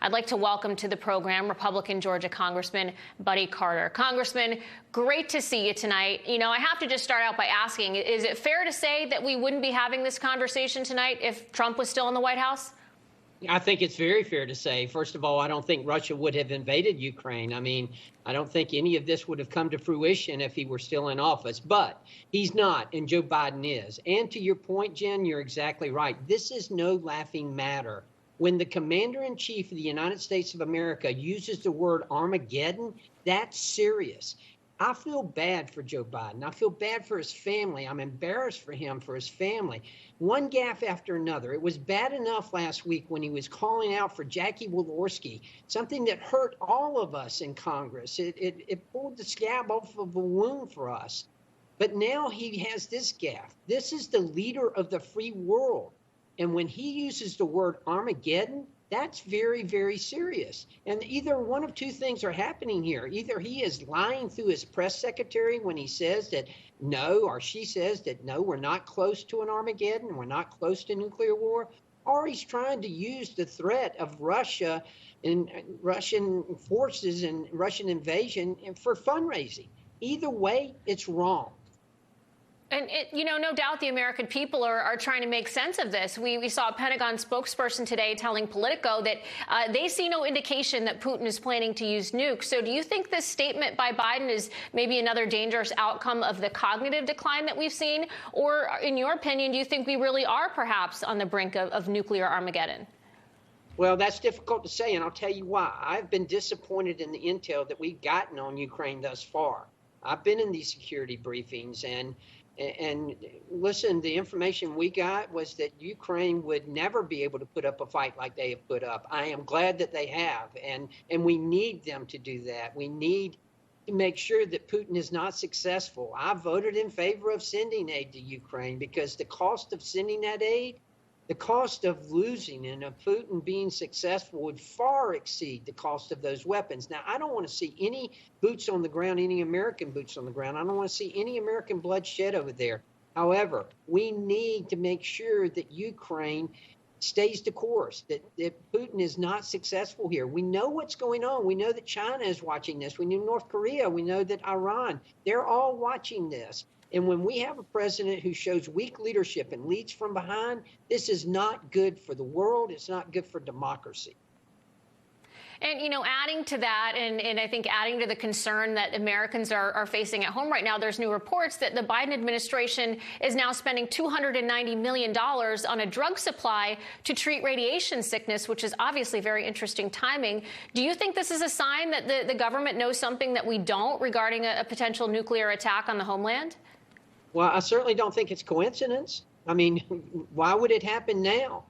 I'd like to welcome to the program Republican Georgia Congressman Buddy Carter. Congressman, great to see you tonight. You know, I have to just start out by asking, is it fair to say that we wouldn't be having this conversation tonight if Trump was still in the White House? I think it's very fair to say, first of all, I don't think Russia would have invaded Ukraine. I mean, I don't think any of this would have come to fruition if he were still in office, but he's not, and Joe Biden is. And to your point, Jen, you're exactly right. This is no laughing matter. When the commander-in-chief of the United States of America uses the word Armageddon, that's serious. I feel bad for Joe Biden. I feel bad for his family. I'm embarrassed for him, for his family. One gaffe after another. It was bad enough last week when he was calling out for Jackie Walorski, something that hurt all of us in Congress. It pulled the scab off of a wound for us. But now he has this gaffe. This is the leader of the free world. And when he uses the word Armageddon, that's very, very serious. And either one of two things are happening here. Either he is lying through his press secretary when he says that no, or she says that no, we're not close to an Armageddon, we're not close to nuclear war, or he's trying to use the threat of Russia and Russian forces and Russian invasion for fundraising. Either way, it's wrong. And, you know, no doubt the American people are trying to make sense of this. We saw a Pentagon spokesperson today telling Politico that they see no indication that Putin is planning to use nukes. So do you think this statement by Biden is maybe another dangerous outcome of the cognitive decline that we've seen? Or, in your opinion, do you think we really are perhaps on the brink of nuclear Armageddon? Well, that's difficult to say, and I'll tell you why. I've been disappointed in the intel that we've gotten on Ukraine thus far. I've been in these security briefings, and listen, the information we got was that Ukraine would never be able to put up a fight like they have put up. I am glad that they have, and we need them to do that. We need to make sure that Putin is not successful. I voted in favor of sending aid to Ukraine because the cost of sending that aid, the cost of losing and of Putin being successful would far exceed the cost of those weapons. Now, I don't want to see any boots on the ground, any American boots on the ground. I don't want to see any American blood shed over there. However, we need to make sure that Ukraine stays the course, that Putin is not successful here. We know what's going on. We know that China is watching this. We know North Korea. We know that Iran. They're all watching this. And when we have a president who shows weak leadership and leads from behind, this is not good for the world. It's not good for democracy. And, you know, adding to that, and I think adding to the concern that Americans are facing at home right now, there's new reports that the Biden administration is now spending $290 million on a drug supply to treat radiation sickness, which is obviously very interesting timing. Do you think this is a sign that the government knows something that we don't regarding a potential nuclear attack on the homeland? Well, I certainly don't think it's coincidence. I mean, why would it happen now?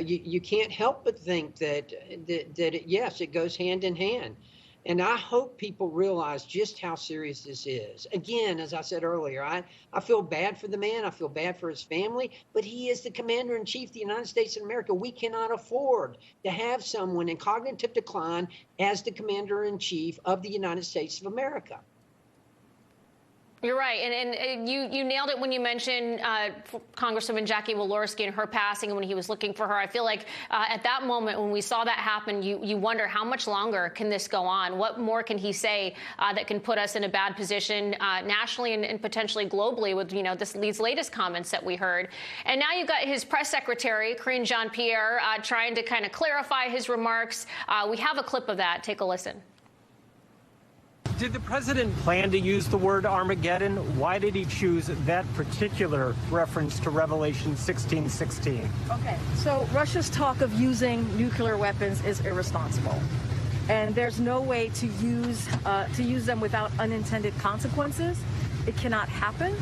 You can't help but think that yes, it goes hand in hand. And I hope people realize just how serious this is. Again, as I said earlier, I feel bad for the man. I feel bad for his family. But he is the commander-in-chief of the United States of America. We cannot afford to have someone in cognitive decline as the commander-in-chief of the United States of America. You're right. And you nailed it when you mentioned Congresswoman Jackie Walorski and her passing and when he was looking for her. I feel like at that moment when we saw that happen, you wonder how much longer can this go on? What more can he say that can put us in a bad position nationally and potentially globally with, you know, these latest comments that we heard? And now you've got his press secretary, Karine Jean-Pierre, trying to kind of clarify his remarks. We have a clip of that. Take a listen. Did the president plan to use the word Armageddon? Why did he choose that particular reference to Revelation 16:16? Okay, so Russia's talk of using nuclear weapons is irresponsible, and there's no way to use them without unintended consequences. It cannot happen.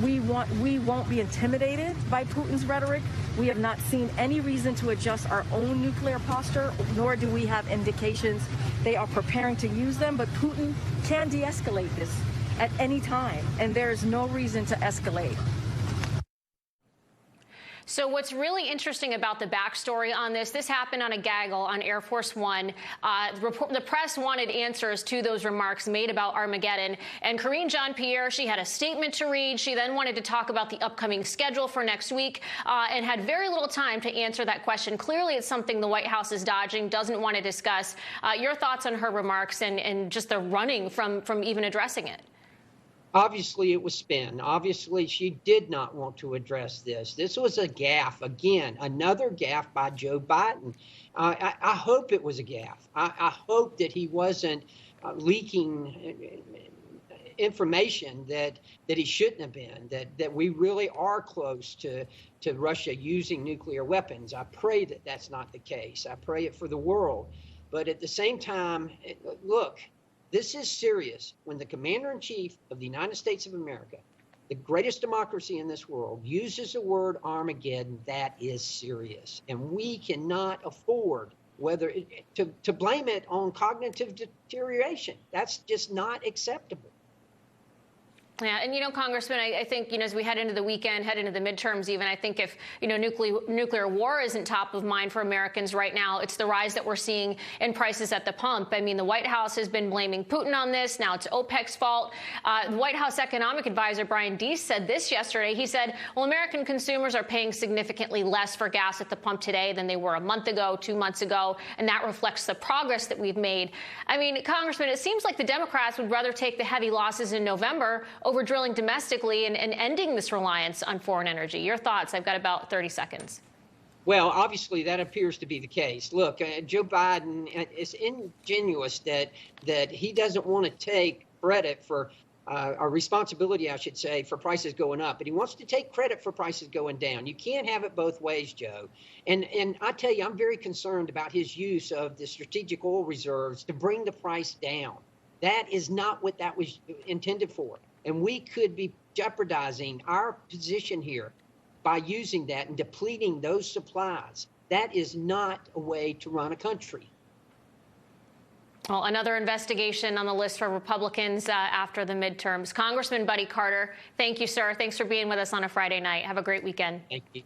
We won't be intimidated by Putin's rhetoric. We have not seen any reason to adjust our own nuclear posture, nor do we have indications they are preparing to use them. But Putin can de-escalate this at any time, and there is no reason to escalate. So what's really interesting about the backstory on this happened on a gaggle on Air Force One. The press wanted answers to those remarks made about Armageddon. And Karine Jean-Pierre, she had a statement to read. She then wanted to talk about the upcoming schedule for next week and had very little time to answer that question. Clearly, it's something the White House is dodging, doesn't want to discuss. Your thoughts on her remarks and just the running from even addressing it? Obviously, it was spin. Obviously, she did not want to address this. This was a gaffe. Again, another gaffe by Joe Biden. I hope it was a gaffe. I hope that he wasn't leaking information that he shouldn't have been, that we really are close to Russia using nuclear weapons. I pray that that's not the case. I pray it for the world. But at the same time, look, this is serious. When the commander-in-chief of the United States of America, the greatest democracy in this world, uses the word Armageddon, that is serious. And we cannot afford to blame it on cognitive deterioration. That's just not acceptable. Yeah, and Congressman, I think as we head into the weekend, head into the midterms, even I think if nuclear war isn't top of mind for Americans right now, it's the rise that we're seeing in prices at the pump. I mean, the White House has been blaming Putin on this. Now it's OPEC's fault. The White House economic advisor Brian Deese said this yesterday. He said, well, American consumers are paying significantly less for gas at the pump today than they were a month ago, 2 months ago, and that reflects the progress that we've made. I mean, Congressman, it seems like the Democrats would rather take the heavy losses in November over drilling domestically and ending this reliance on foreign energy. Your thoughts? I've got about 30 seconds. Well, obviously, that appears to be the case. Look, Joe Biden is ingenuous that he doesn't want to take credit for or responsibility, I should say, for prices going up, but he wants to take credit for prices going down. You can't have it both ways, Joe. And I tell you, I'm very concerned about his use of the strategic oil reserves to bring the price down. That is not what that was intended for. And we could be jeopardizing our position here by using that and depleting those supplies. That is not a way to run a country. Well, another investigation on the list for Republicans after the midterms. Congressman Buddy Carter, thank you, sir. Thanks for being with us on a Friday night. Have a great weekend. Thank you.